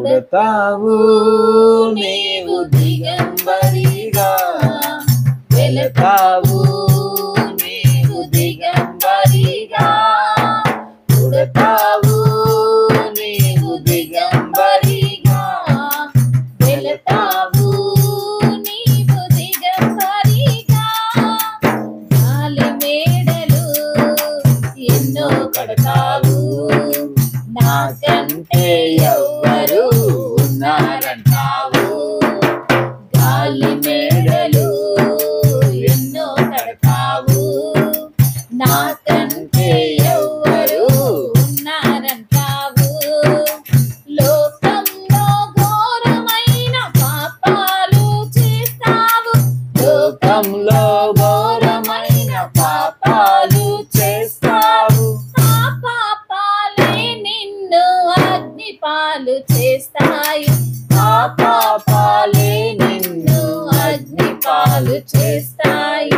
పుడతావు నీవు దిగంబరిగా, వెళతావు నీవు దిగంబరిగా, పుడతావు నీవు దిగంబరిగా, వెళతావు నీవు దిగంబరిగా. గాలి మేడలు ఎన్నో కడతావు, నాకంటే ఎవ్వరు ఉన్నారంటావు. గాలి మేడలు ఎన్నో కడతావు, నాకంటే ఎవ్వరు ఉన్నారంటావు. లోకంలో ఘోరమైన పాపాలు చేస్తావు, లోకంలో ఘోరమైన పాపాలు చేస్తావు. ఆ పాపాలే నిన్ను అగ్నిపాలు చేస్తాయి, ఆ పాపాలే నిన్ను అగ్నిపాలు చేస్తాయి.